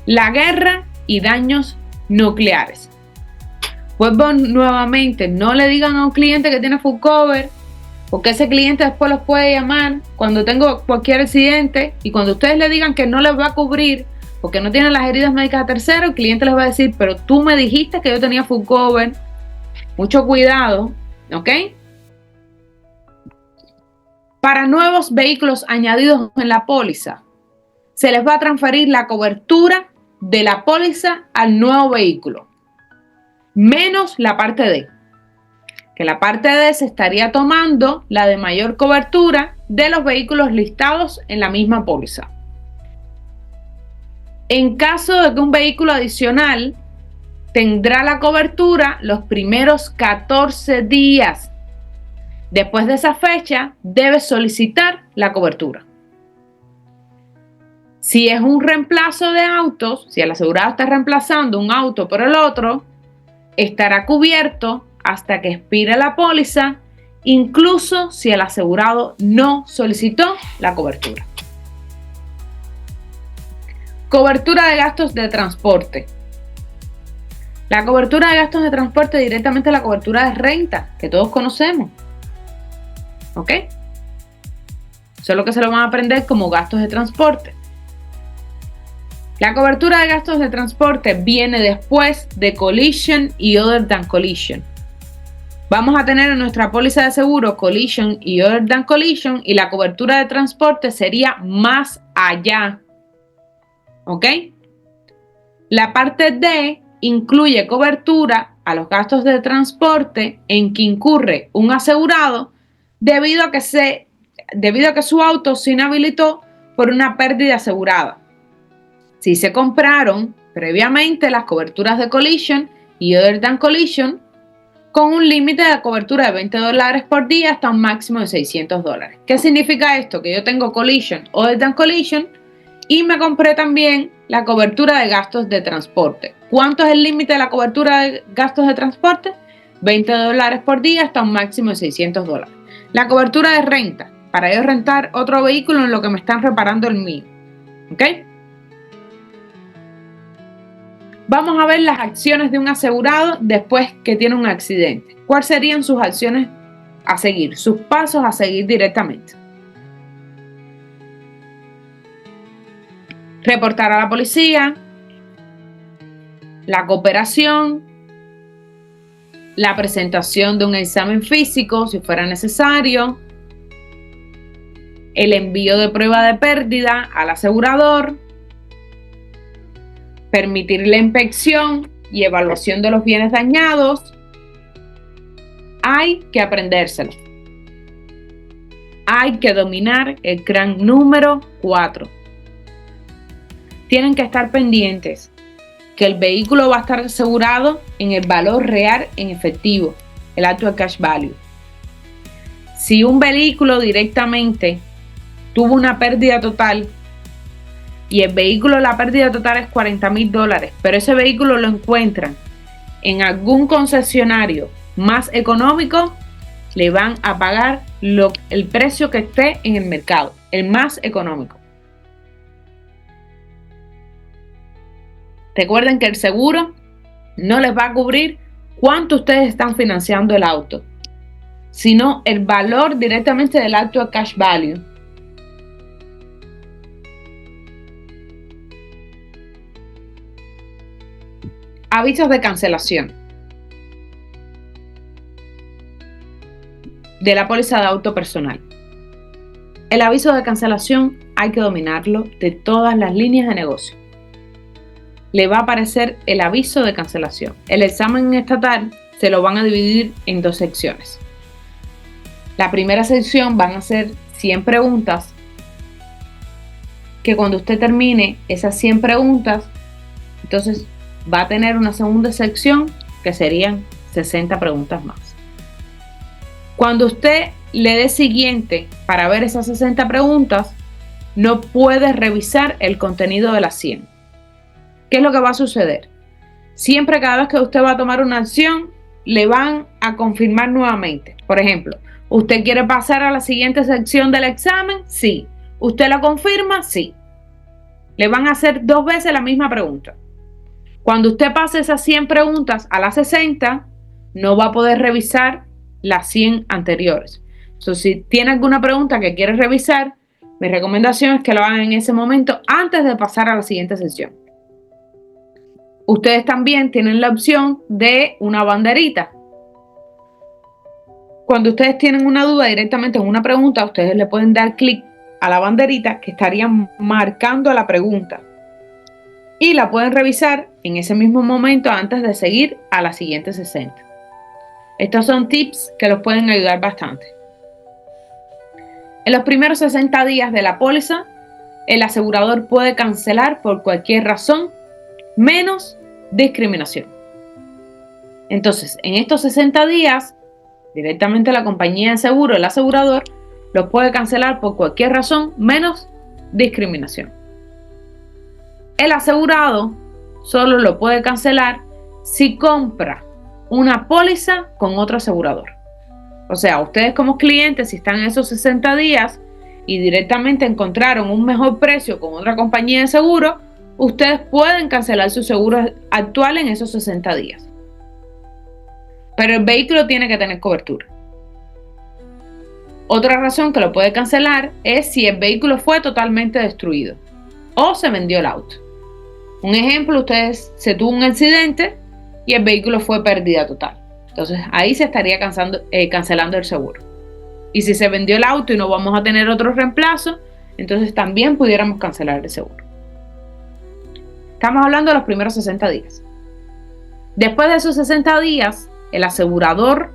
la guerra y daños nucleares. Vuelvo nuevamente, no le digan a un cliente que tiene full cover, porque ese cliente después los puede llamar cuando tengo cualquier accidente y cuando ustedes le digan que no les va a cubrir porque no tienen las heridas médicas a tercero, el cliente les va a decir, pero tú me dijiste que yo tenía full cover. Mucho cuidado, ¿ok? Para nuevos vehículos añadidos en la póliza, se les va a transferir la cobertura de la póliza al nuevo vehículo, menos la parte D, que la parte D se estaría tomando la de mayor cobertura de los vehículos listados en la misma póliza. En caso de que un vehículo adicional tendrá la cobertura los primeros 14 días. Después de esa fecha, debes solicitar la cobertura. Si es un reemplazo de autos, si el asegurado está reemplazando un auto por el otro, estará cubierto hasta que expire la póliza, incluso si el asegurado no solicitó la cobertura. Cobertura de gastos de transporte. La cobertura de gastos de transporte es directamente la cobertura de renta que todos conocemos. ¿Ok? Eso es lo que se lo van a aprender como gastos de transporte. La cobertura de gastos de transporte viene después de collision y other than collision. Vamos a tener en nuestra póliza de seguro collision y other than collision, y la cobertura de transporte sería más allá. ¿Ok? La parte D incluye cobertura a los gastos de transporte en que incurre un asegurado debido a que su auto se inhabilitó por una pérdida asegurada. Si se compraron previamente las coberturas de collision y other than collision con un límite de cobertura de $20 por día hasta un máximo de $600. ¿Qué significa esto? Que yo tengo collision, other than collision, y me compré también la cobertura de gastos de transporte. ¿Cuánto es el límite de la cobertura de gastos de transporte? $20 por día hasta un máximo de $600. La cobertura de renta, para yo rentar otro vehículo en lo que me están reparando el mío. ¿Ok? Vamos a ver las acciones de un asegurado después que tiene un accidente. ¿Cuáles serían sus acciones a seguir? Sus pasos a seguir directamente. Reportar a la policía, la cooperación, la presentación de un examen físico si fuera necesario, el envío de prueba de pérdida al asegurador, permitir la inspección y evaluación de los bienes dañados. Hay que aprendérselo. Hay que dominar el gran número 4. Tienen que estar pendientes que el vehículo va a estar asegurado en el valor real en efectivo, el actual cash value. Si un vehículo directamente tuvo una pérdida total y el vehículo, la pérdida total es $40,000, pero ese vehículo lo encuentran en algún concesionario más económico, le van a pagar el precio que esté en el mercado, el más económico. Recuerden que el seguro no les va a cubrir cuánto ustedes están financiando el auto, sino el valor directamente del actual cash value. Avisos de cancelación de la póliza de auto personal. El aviso de cancelación hay que dominarlo de todas las líneas de negocio. Le va a aparecer el aviso de cancelación. El examen estatal se lo van a dividir en 2 secciones. La primera sección van a ser 100 preguntas, que cuando usted termine esas 100 preguntas, entonces va a tener una segunda sección que serían 60 preguntas más. Cuando usted le dé siguiente para ver esas 60 preguntas, no puede revisar el contenido de las 100. ¿Qué es lo que va a suceder? Siempre, cada vez que usted va a tomar una acción, le van a confirmar nuevamente. Por ejemplo, ¿usted quiere pasar a la siguiente sección del examen? Sí. ¿Usted lo confirma? Sí. Le van a hacer 2 veces la misma pregunta. Cuando usted pase esas 100 preguntas a las 60, no va a poder revisar las 100 anteriores. Entonces, si tiene alguna pregunta que quiere revisar, mi recomendación es que lo hagan en ese momento antes de pasar a la siguiente sesión. Ustedes también tienen la opción de una banderita. Cuando ustedes tienen una duda directamente en una pregunta, ustedes le pueden dar clic a la banderita que estarían marcando la pregunta y la pueden revisar en ese mismo momento antes de seguir a la siguiente 60. Estos son tips que los pueden ayudar bastante. En los primeros 60 días de la póliza, el asegurador puede cancelar por cualquier razón, menos discriminación. Entonces, en estos 60 días, directamente la compañía de seguro, el asegurador, lo puede cancelar por cualquier razón, menos discriminación. El asegurado solo lo puede cancelar si compra una póliza con otro asegurador. O sea, ustedes como clientes, si están en esos 60 días y directamente encontraron un mejor precio con otra compañía de seguro, ustedes pueden cancelar su seguro actual en esos 60 días. Pero el vehículo tiene que tener cobertura. Otra razón que lo puede cancelar es si el vehículo fue totalmente destruido o se vendió el auto. Un ejemplo, se tuvo un accidente y el vehículo fue pérdida total. Entonces ahí se estaría cancelando el seguro. Y si se vendió el auto y no vamos a tener otro reemplazo, entonces también pudiéramos cancelar el seguro. Estamos hablando de los primeros 60 días. Después de esos 60 días, el asegurador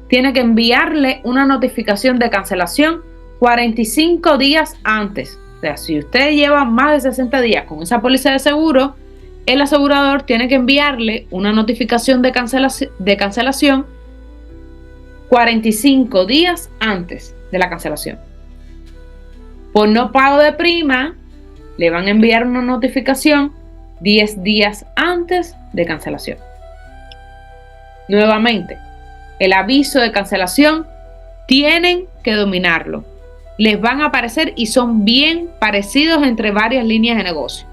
tiene que enviarle una notificación de cancelación 45 días antes. O sea, si usted lleva más de 60 días con esa póliza de seguro, el asegurador tiene que enviarle una notificación de cancelación 45 días antes de la cancelación. Por no pago de prima, le van a enviar una notificación 10 días antes de cancelación. Nuevamente, el aviso de cancelación tienen que dominarlo. Les van a aparecer y son bien parecidos entre varias líneas de negocio.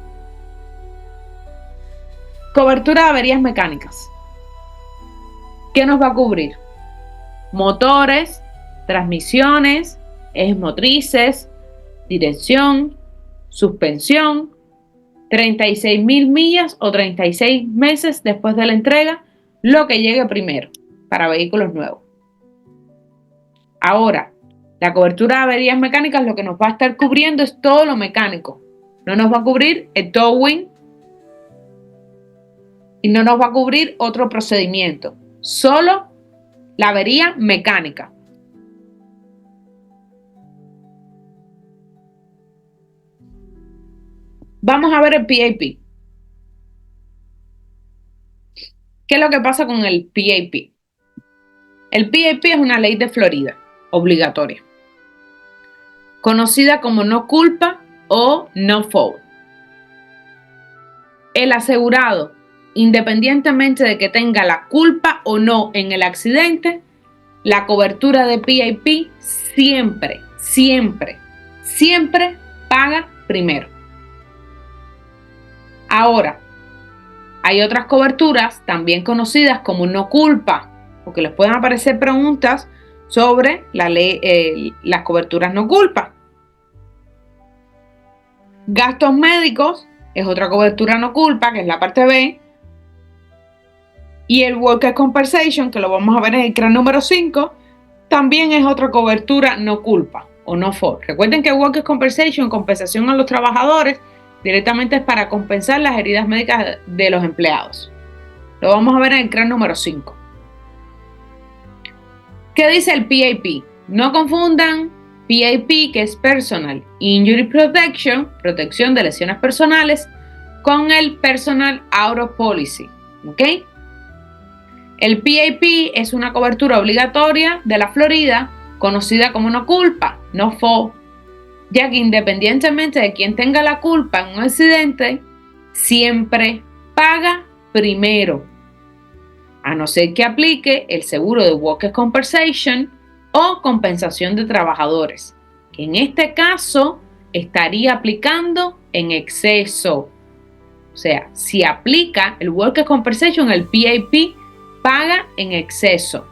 Cobertura de averías mecánicas. ¿Qué nos va a cubrir? Motores, transmisiones, ejes motrices, dirección, suspensión, 36.000 millas o 36 meses después de la entrega, lo que llegue primero para vehículos nuevos. Ahora, la cobertura de averías mecánicas lo que nos va a estar cubriendo es todo lo mecánico. No nos va a cubrir el towing y no nos va a cubrir otro procedimiento. Solo la avería mecánica. Vamos a ver el PAP. ¿Qué es lo que pasa con el PAP? El PAP es una ley de Florida, obligatoria, conocida como no culpa o no fault. El asegurado, independientemente de que tenga la culpa o no en el accidente, la cobertura de PAP siempre paga primero. Ahora, hay otras coberturas también conocidas como no culpa, porque les pueden aparecer preguntas sobre las coberturas no culpa. Gastos médicos es otra cobertura no culpa, que es la parte B. Y el Workers' Compensation, que lo vamos a ver en el CRAN número 5, también es otra cobertura no culpa o no fault. Recuerden que Workers' Compensation, compensación a los trabajadores, directamente es para compensar las heridas médicas de los empleados. Lo vamos a ver en el CRAN número 5. ¿Qué dice el PAP? No confundan PAP, que es Personal Injury Protection, protección de lesiones personales, con el Personal Auto Policy. ¿Ok? El PAP es una cobertura obligatoria de la Florida, conocida como no culpa, no fault, ya que independientemente de quién tenga la culpa en un accidente, siempre paga primero, a no ser que aplique el seguro de Workers' Compensation o compensación de trabajadores, que en este caso estaría aplicando en exceso. O sea, si aplica el Workers' Compensation, el PAP paga en exceso.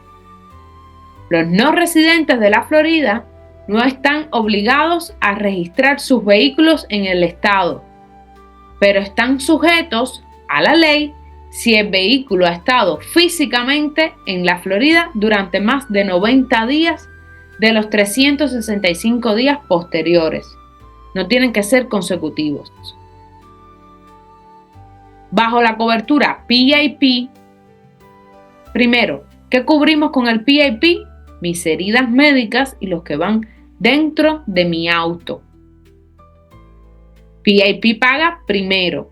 Los no residentes de la Florida no están obligados a registrar sus vehículos en el estado, pero están sujetos a la ley si el vehículo ha estado físicamente en la Florida durante más de 90 días de los 365 días posteriores. No tienen que ser consecutivos. Bajo la cobertura PAP, primero, ¿qué cubrimos con el PAP? Mis heridas médicas y los que van dentro de mi auto. PIP paga primero.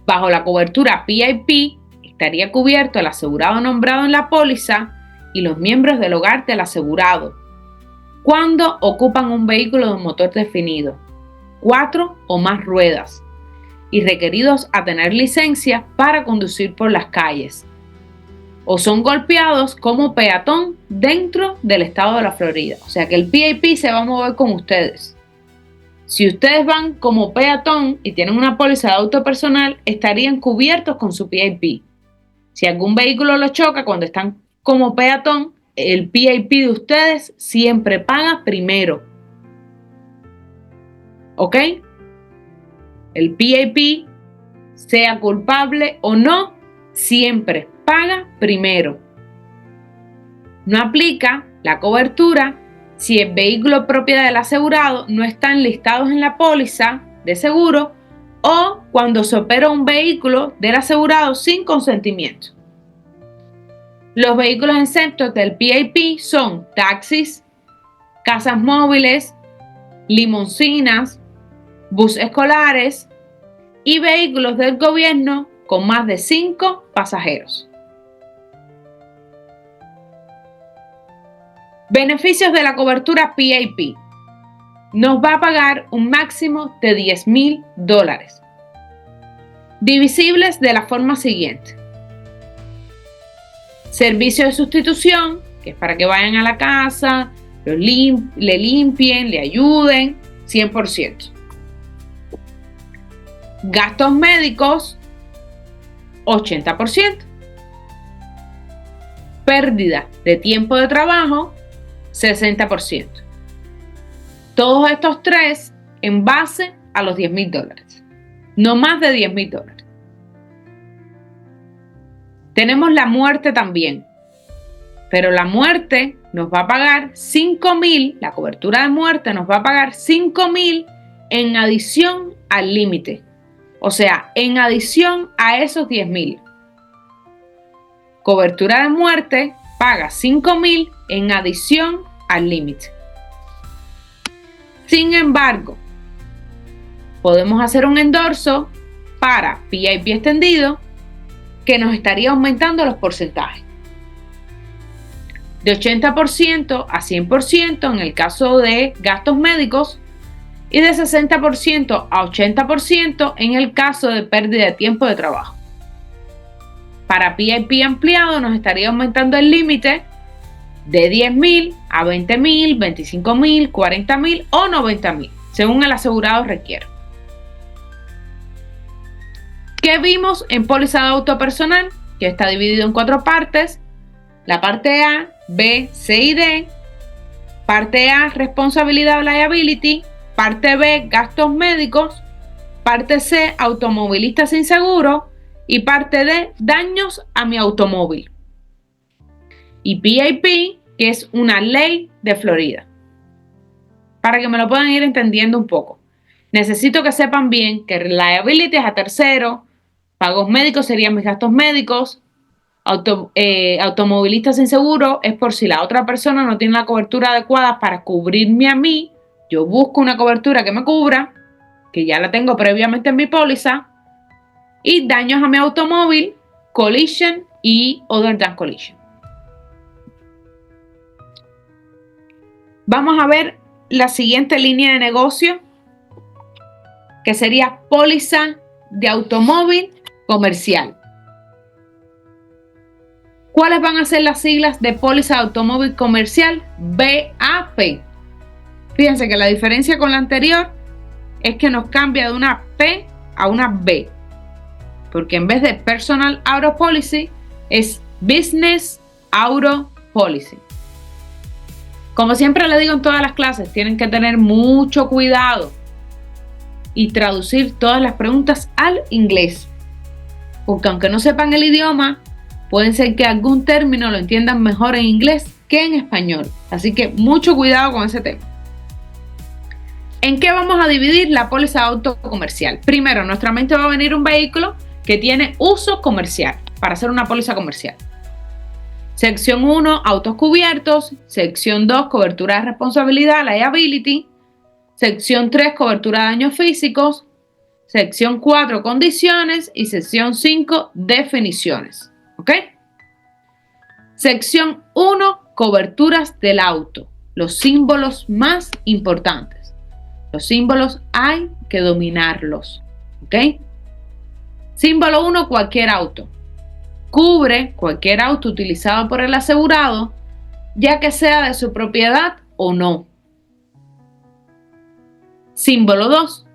Bajo la cobertura PIP estaría cubierto el asegurado nombrado en la póliza y los miembros del hogar del asegurado cuando ocupan un vehículo de un motor definido, 4 o más ruedas, y requeridos a tener licencia para conducir por las calles, o son golpeados como peatón dentro del estado de la Florida. O sea que el PIP se va a mover con ustedes. Si ustedes van como peatón y tienen una póliza de auto personal, estarían cubiertos con su PIP. Si algún vehículo los choca cuando están como peatón, el PIP de ustedes siempre paga primero. ¿Ok? El PIP, sea culpable o no, siempre paga primero. No aplica la cobertura si el vehículo propiedad del asegurado no están listados en la póliza de seguro o cuando se opera un vehículo del asegurado sin consentimiento. Los vehículos exentos del PIP son taxis, casas móviles, limusinas, bus escolares y vehículos del gobierno con más de 5 pasajeros. Beneficios de la cobertura PIP. Nos va a pagar un máximo de $10,000, divisibles de la forma siguiente. Servicio de sustitución, que es para que vayan a la casa, le limpien, le ayuden, 100%. Gastos médicos, 80%. Pérdida de tiempo de trabajo, 60%. Todos estos tres en base a los $10,000. No más de $10,000. Tenemos la muerte también, pero la muerte nos va a pagar $5,000, la cobertura de muerte nos va a pagar $5,000 en adición al límite, o sea, en adición a esos $10,000. Cobertura de muerte paga $5,000 en adición al límite. Sin embargo, podemos hacer un endorso para PIP extendido que nos estaría aumentando los porcentajes. De 80% a 100% en el caso de gastos médicos y de 60% a 80% en el caso de pérdida de tiempo de trabajo. Para PIP ampliado nos estaría aumentando el límite de $10,000 a $20,000, $25,000, $40,000 o $90,000, según el asegurado requiera. ¿Qué vimos en póliza de auto personal? Que está dividido en 4 partes. La parte A, B, C y D. Parte A, responsabilidad o liability. Parte B, gastos médicos. Parte C, automovilista sin seguro. Y parte D, daños a mi automóvil. Y PIP, que es una ley de Florida. Para que me lo puedan ir entendiendo un poco. Necesito que sepan bien que liability es a tercero. Pagos médicos serían mis gastos médicos. Automovilista sin seguro es por si la otra persona no tiene la cobertura adecuada para cubrirme a mí. Yo busco una cobertura que me cubra, que ya la tengo previamente en mi póliza. Y daños a mi automóvil, collision y other than collision. Vamos a ver la siguiente línea de negocio, que sería póliza de automóvil comercial. ¿Cuáles van a ser las siglas de póliza de automóvil comercial? BAP. Fíjense que la diferencia con la anterior es que nos cambia de una P a una B, porque en vez de Personal Auto Policy es Business Auto Policy. Como siempre le digo en todas las clases, tienen que tener mucho cuidado y traducir todas las preguntas al inglés, porque aunque no sepan el idioma, pueden ser que algún término lo entiendan mejor en inglés que en español. Así que mucho cuidado con ese tema. ¿En qué vamos a dividir la póliza de auto comercial? Primero, en nuestra mente va a venir un vehículo que tiene uso comercial para hacer una póliza comercial. Sección 1, autos cubiertos. Sección 2, cobertura de responsabilidad, liability. Sección 3, cobertura de daños físicos. Sección 4, condiciones. Y sección 5, definiciones. ¿Ok? Sección 1, coberturas del auto. Los símbolos más importantes. Los símbolos hay que dominarlos. ¿Ok? Símbolo 1, cualquier auto. Cubre cualquier auto utilizado por el asegurado, ya que sea de su propiedad o no. Símbolo 2.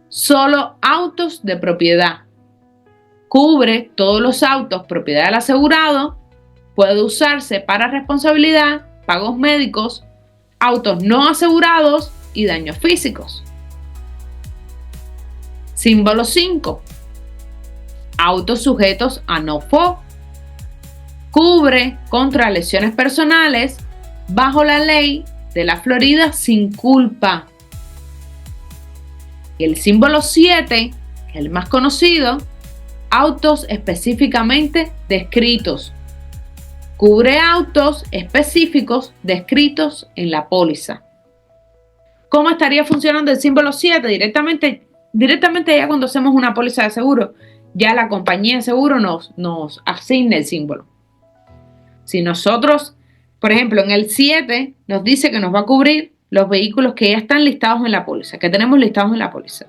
Solo autos de propiedad. Cubre todos los autos propiedad del asegurado. Puede usarse para responsabilidad, pagos médicos, autos no asegurados y daños físicos. Símbolo 5. Autos sujetos a no-fault. Cubre contra lesiones personales bajo la ley de la Florida sin culpa. Y el símbolo 7, que es el más conocido, autos específicamente descritos. Cubre autos específicos descritos en la póliza. ¿Cómo estaría funcionando el símbolo 7? Directamente ya cuando hacemos una póliza de seguro, ya la compañía de seguro nos asigna el símbolo. Si nosotros, por ejemplo, en el 7 nos dice que nos va a cubrir los vehículos que ya están listados en la póliza, que tenemos listados en la póliza.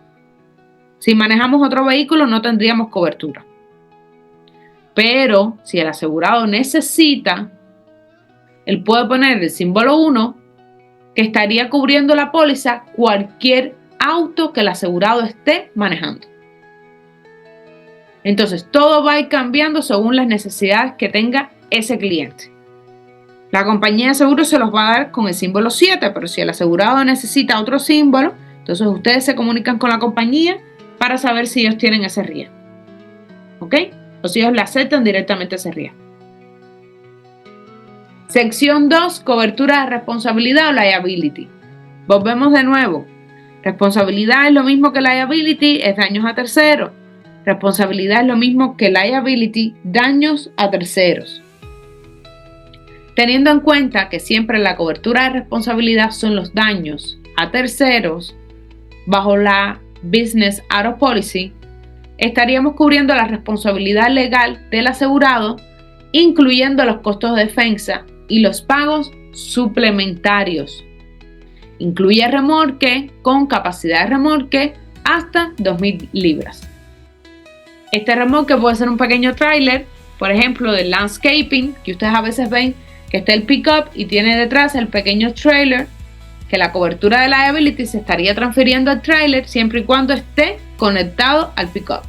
Si manejamos otro vehículo no tendríamos cobertura. Pero si el asegurado necesita, él puede poner el símbolo 1, que estaría cubriendo la póliza cualquier auto que el asegurado esté manejando. Entonces, todo va a ir cambiando según las necesidades que tenga ese cliente. La compañía de seguros se los va a dar con el símbolo 7, pero si el asegurado necesita otro símbolo, entonces ustedes se comunican con la compañía para saber si ellos tienen ese RIA. ¿Ok? O si ellos le aceptan directamente ese RIA. Sección 2, cobertura de responsabilidad o liability. Volvemos de nuevo. Responsabilidad es lo mismo que liability, es daños a terceros. Responsabilidad es lo mismo que liability, daños a terceros. Teniendo en cuenta que siempre la cobertura de responsabilidad son los daños a terceros bajo la Business Auto Policy, estaríamos cubriendo la responsabilidad legal del asegurado, incluyendo los costos de defensa y los pagos suplementarios. Incluye remolque con capacidad de remolque hasta 2.000 libras. Este remolque puede ser un pequeño tráiler, por ejemplo, del landscaping, que ustedes a veces ven que está el pickup y tiene detrás el pequeño trailer, que la cobertura de liability se estaría transfiriendo al trailer siempre y cuando esté conectado al pickup.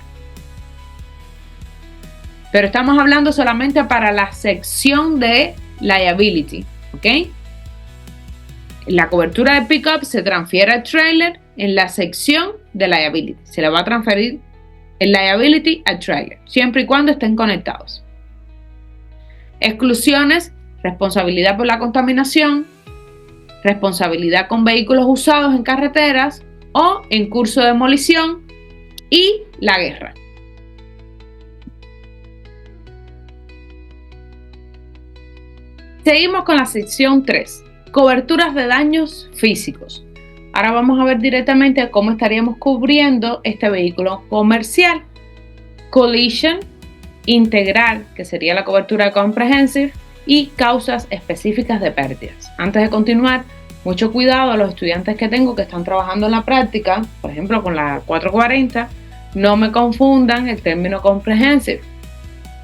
Pero estamos hablando solamente para la sección de liability, ¿ok? La cobertura del pickup se transfiere al trailer en la sección de liability. Se le va a transferir el liability al trailer, siempre y cuando estén conectados. Exclusiones: responsabilidad por la contaminación, responsabilidad con vehículos usados en carreteras o en curso de demolición y la guerra. Seguimos con la sección 3, coberturas de daños físicos. Ahora vamos a ver directamente cómo estaríamos cubriendo este vehículo comercial. Collision integral, que sería la cobertura comprehensive, y causas específicas de pérdidas. Antes de continuar, mucho cuidado a los estudiantes que tengo que están trabajando en la práctica, por ejemplo con la 440, no me confundan el término comprehensive.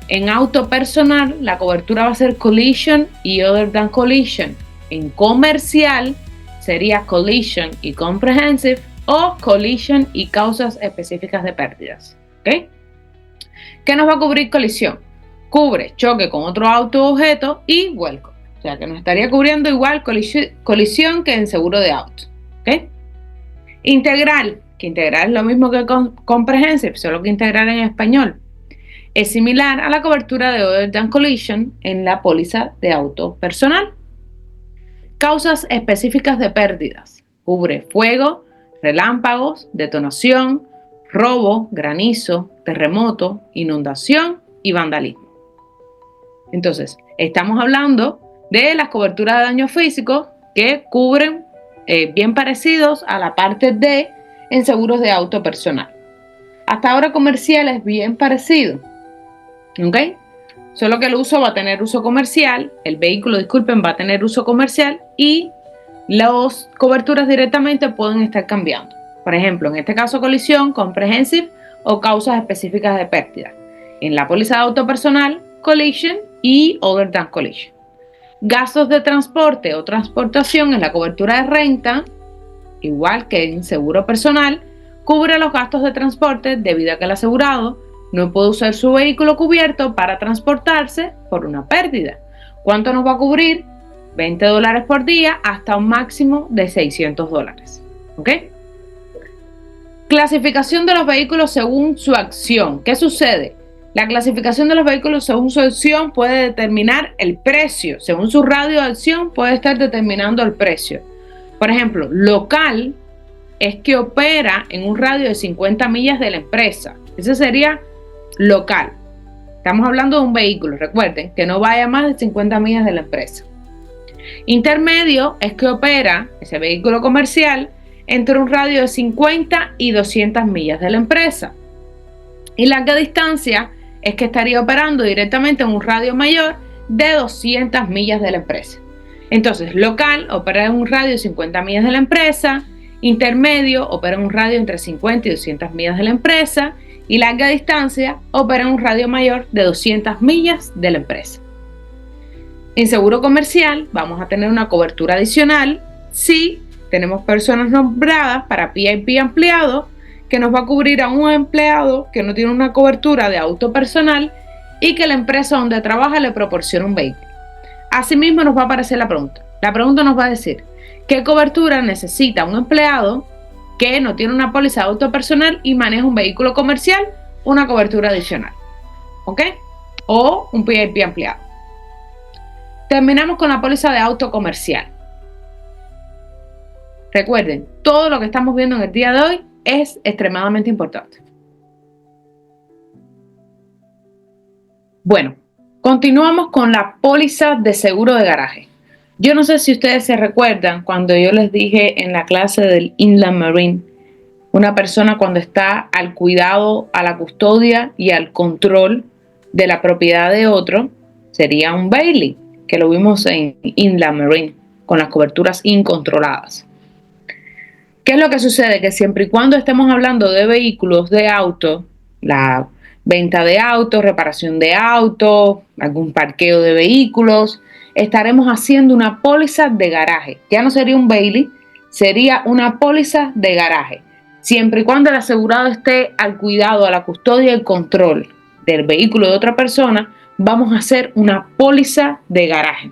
En auto personal, la cobertura va a ser collision y other than collision. En comercial, sería collision y comprehensive o collision y causas específicas de pérdidas. ¿Okay? ¿Qué nos va a cubrir colisión? Cubre choque con otro auto o objeto y vuelco. O sea que nos estaría cubriendo igual colisión que en seguro de auto. ¿Okay? Integral, que integral es lo mismo que comprehensive, solo que integral en español. Es similar a la cobertura de other than collision en la póliza de auto personal. Causas específicas de pérdidas. Cubre fuego, relámpagos, detonación, robo, granizo, terremoto, inundación y vandalismo. Entonces, estamos hablando de las coberturas de daños físicos que cubren bien parecidos a la parte D en seguros de auto personal. Hasta ahora comercial es bien parecido, ¿ok? Solo que el uso va a tener uso comercial, el vehículo, disculpen, va a tener uso comercial y las coberturas directamente pueden estar cambiando. Por ejemplo, en este caso colisión, comprehensive o causas específicas de pérdida. En la póliza de auto personal, collision y other than collision. Gastos de transporte o transportación en la cobertura de renta, igual que en seguro personal, cubre los gastos de transporte debido a que el asegurado no puede usar su vehículo cubierto para transportarse por una pérdida. ¿Cuánto nos va a cubrir? $20 por día hasta un máximo de $600. ¿Ok? Clasificación de los vehículos según su acción. ¿Qué sucede? La clasificación de los vehículos según su acción puede determinar el precio. Según su radio de acción puede estar determinando el precio. Por ejemplo, local es que opera en un radio de 50 millas de la empresa. Ese sería local. Estamos hablando de un vehículo, recuerden, que no vaya más de 50 millas de la empresa. Intermedio es que opera ese vehículo comercial entre un radio de 50 y 200 millas de la empresa. Y larga distancia es que estaría operando directamente en un radio mayor de 200 millas de la empresa. Entonces, local opera en un radio de 50 millas de la empresa, intermedio opera en un radio entre 50 y 200 millas de la empresa, y larga distancia opera en un radio mayor de 200 millas de la empresa. En seguro comercial vamos a tener una cobertura adicional si tenemos personas nombradas para PIP ampliado, que nos va a cubrir a un empleado que no tiene una cobertura de auto personal y que la empresa donde trabaja le proporciona un vehículo. Asimismo nos va a aparecer la pregunta. La pregunta nos va a decir qué cobertura necesita un empleado que no tiene una póliza de auto personal y maneja un vehículo comercial, una cobertura adicional, ¿ok? O un PIP ampliado. Terminamos con la póliza de auto comercial. Recuerden, todo lo que estamos viendo en el día de hoy es extremadamente importante. Bueno, continuamos con la póliza de seguro de garaje. Yo no sé si ustedes se recuerdan cuando yo les dije en la clase del Inland Marine, una persona cuando está al cuidado, a la custodia y al control de la propiedad de otro, sería un Bailey, que lo vimos en Inland Marine, con las coberturas incontroladas. ¿Qué es lo que sucede? Que siempre y cuando estemos hablando de vehículos, de auto, la venta de autos, reparación de autos, algún parqueo de vehículos, estaremos haciendo una póliza de garaje. Ya no sería un Bailey, sería una póliza de garaje. Siempre y cuando el asegurado esté al cuidado, a la custodia y el control del vehículo de otra persona, vamos a hacer una póliza de garaje.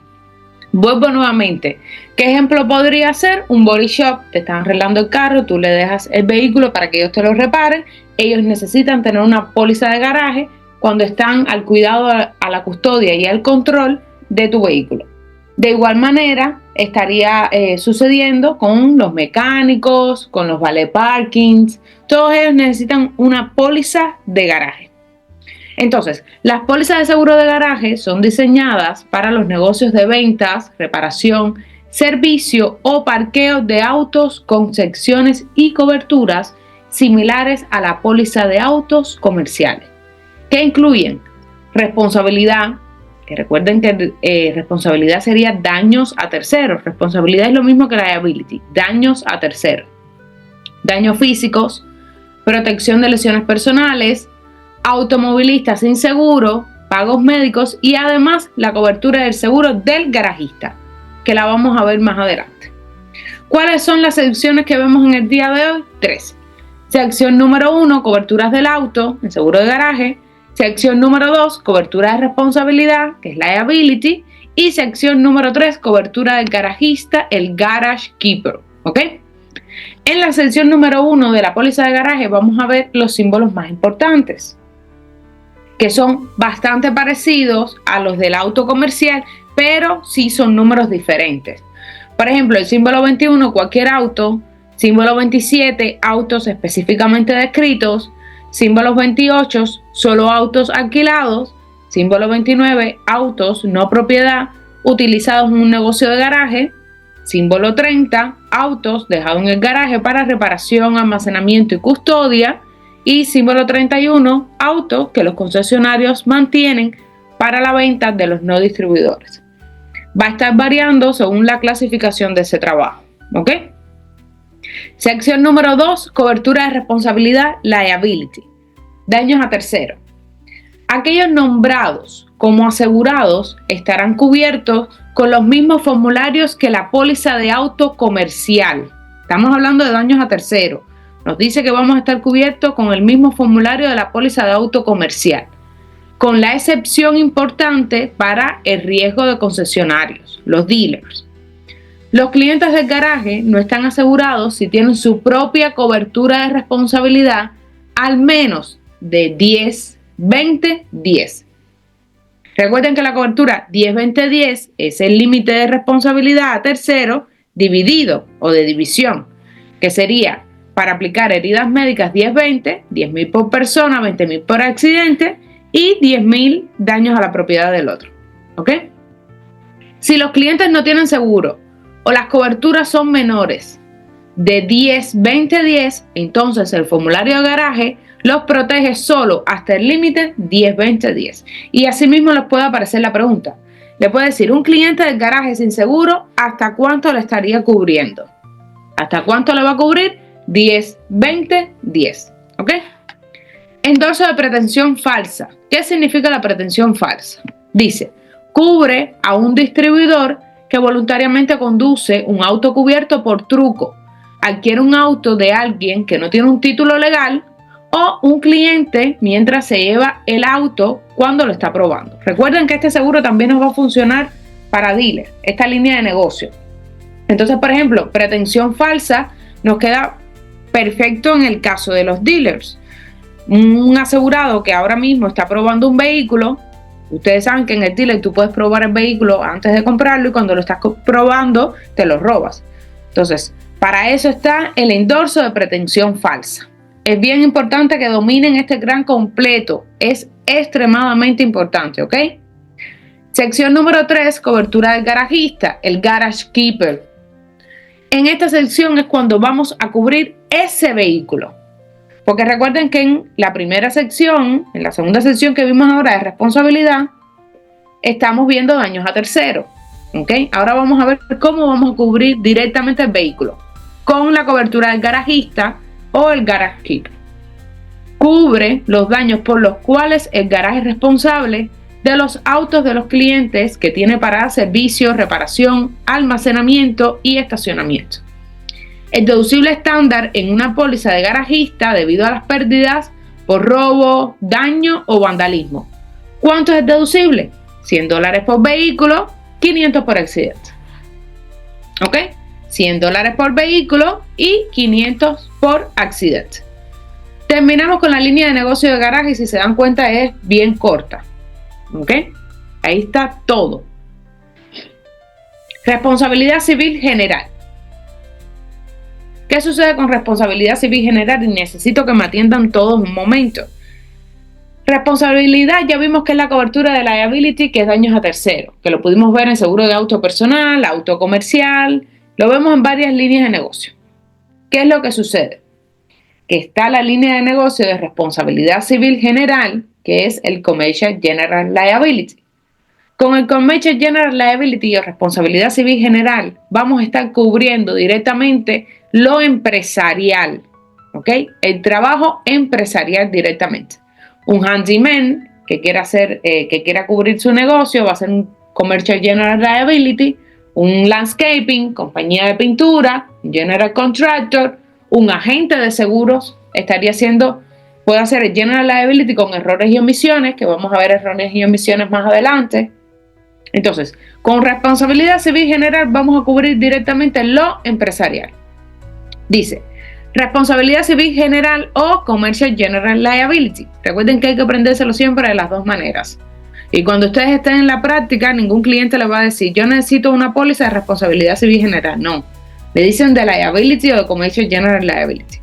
Vuelvo nuevamente. ¿Qué ejemplo podría ser? Un body shop. Te están arreglando el carro, tú le dejas el vehículo para que ellos te lo reparen. Ellos necesitan tener una póliza de garaje cuando están al cuidado, a la custodia y al control de tu vehículo. De igual manera estaría sucediendo con los mecánicos, con los valet parkings. Todos ellos necesitan una póliza de garaje. Entonces, las pólizas de seguro de garaje son diseñadas para los negocios de ventas, reparación, servicio o parqueo de autos con secciones y coberturas similares a la póliza de autos comerciales, que incluyen responsabilidad, que recuerden que responsabilidad sería daños a terceros. Responsabilidad es lo mismo que liability, daños a terceros. Daños físicos, protección de lesiones personales, automovilistas sin seguro, pagos médicos y además la cobertura del seguro del garajista, que la vamos a ver más adelante. ¿Cuáles son las secciones que vemos en el día de hoy? 3. Sección número 1, coberturas del auto, el seguro de garaje. Sección número 2, cobertura de responsabilidad, que es liability. Y sección número 3, cobertura del garajista, el garage keeper. ¿Ok? En la sección número 1 de la póliza de garaje vamos a ver los símbolos más importantes, que son bastante parecidos a los del auto comercial, pero sí son números diferentes. Por ejemplo, el símbolo 21, cualquier auto. Símbolo 27, autos específicamente descritos. Símbolos 28, solo autos alquilados. Símbolo 29, autos no propiedad utilizados en un negocio de garaje. Símbolo 30, autos dejados en el garaje para reparación, almacenamiento y custodia. Y símbolo 31, autos que los concesionarios mantienen para la venta de los no distribuidores. Va a estar variando según la clasificación de ese trabajo. ¿Ok? Sección número 2, cobertura de responsabilidad, liability. Daños a terceros. Aquellos nombrados como asegurados estarán cubiertos con los mismos formularios que la póliza de auto comercial. Estamos hablando de daños a terceros. Nos dice que vamos a estar cubiertos con el mismo formulario de la póliza de auto comercial, con la excepción importante para el riesgo de concesionarios, los dealers. Los clientes del garaje no están asegurados si tienen su propia cobertura de responsabilidad al menos de 10, 20, 10. Recuerden que la cobertura 10-20-10 es el límite de responsabilidad a tercero dividido o de división, que sería para aplicar heridas médicas 10-20, 10.000 por persona, 20.000 por accidente y 10.000 daños a la propiedad del otro. ¿Ok? Si los clientes no tienen seguro o las coberturas son menores de 10-20-10, entonces el formulario de garaje los protege solo hasta el límite 10-20-10. Y asimismo les puede aparecer la pregunta. Le puede decir, un cliente del garaje sin seguro, ¿hasta cuánto le estaría cubriendo? ¿Hasta cuánto le va a cubrir? 10-20-10. ¿Ok? Endorso de pretensión falsa. ¿Qué significa la pretensión falsa? Dice, cubre a un distribuidor que voluntariamente conduce un auto cubierto por truco, adquiere un auto de alguien que no tiene un título legal o un cliente mientras se lleva el auto cuando lo está probando. Recuerden que este seguro también nos va a funcionar para dealers, esta línea de negocio. Entonces, por ejemplo, pretensión falsa nos queda perfecto en el caso de los dealers. Un asegurado que ahora mismo está probando un vehículo, ustedes saben que en el dealer tú puedes probar el vehículo antes de comprarlo y cuando lo estás probando te lo robas. Entonces, para eso está el endorso de pretensión falsa. Es bien importante que dominen este gran completo. Es extremadamente importante, ¿ok? Sección número 3, cobertura del garajista, el garage keeper. En esta sección es cuando vamos a cubrir ese vehículo. Porque recuerden que en la primera sección, en la segunda sección que vimos ahora de responsabilidad, estamos viendo daños a terceros. ¿Ok? Ahora vamos a ver cómo vamos a cubrir directamente el vehículo. Con la cobertura del garajista o el garage keeper. Cubre los daños por los cuales el garaje es responsable de los autos de los clientes que tiene para servicio, reparación, almacenamiento y estacionamiento. El deducible estándar en una póliza de garajista debido a las pérdidas por robo, daño o vandalismo. ¿Cuánto es el deducible? $100 por vehículo, 500 por accidente. ¿Ok? $100 por vehículo y 500 por accidente. Terminamos con la línea de negocio de garaje y si se dan cuenta es bien corta. ¿Ok? Ahí está todo. Responsabilidad civil general. ¿Qué sucede con responsabilidad civil general? Y necesito que me atiendan todos un momento. Responsabilidad, ya vimos que es la cobertura de liability, que es daños a terceros, que lo pudimos ver en seguro de auto personal, auto comercial, lo vemos en varias líneas de negocio. ¿Qué es lo que sucede? Que está la línea de negocio de responsabilidad civil general, que es el Commercial General Liability. Con el Commercial General Liability o responsabilidad civil general, vamos a estar cubriendo directamente lo empresarial, ¿ok? El trabajo empresarial directamente. Un handyman que quiera cubrir su negocio va a ser un Commercial General Liability, un landscaping, compañía de pintura, general contractor, un agente de seguros puede hacer el general liability con errores y omisiones, que vamos a ver errores y omisiones más adelante. Entonces, con responsabilidad civil general vamos a cubrir directamente lo empresarial. Dice, responsabilidad civil general o Commercial General Liability. Recuerden que hay que aprendérselo siempre de las dos maneras. Y cuando ustedes estén en la práctica, ningún cliente les va a decir, yo necesito una póliza de responsabilidad civil general. No, le dicen de liability o de Commercial General Liability.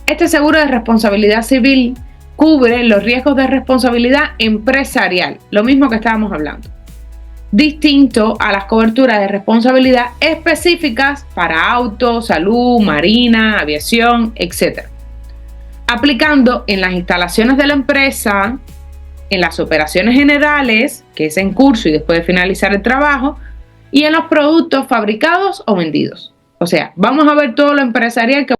Este seguro de responsabilidad civil cubre los riesgos de responsabilidad empresarial, lo mismo que estábamos hablando, distinto a las coberturas de responsabilidad específicas para auto, salud, marina, aviación, etc. Aplicando en las instalaciones de la empresa, en las operaciones generales, que es en curso y después de finalizar el trabajo, y en los productos fabricados o vendidos. O sea, vamos a ver todo lo empresarial que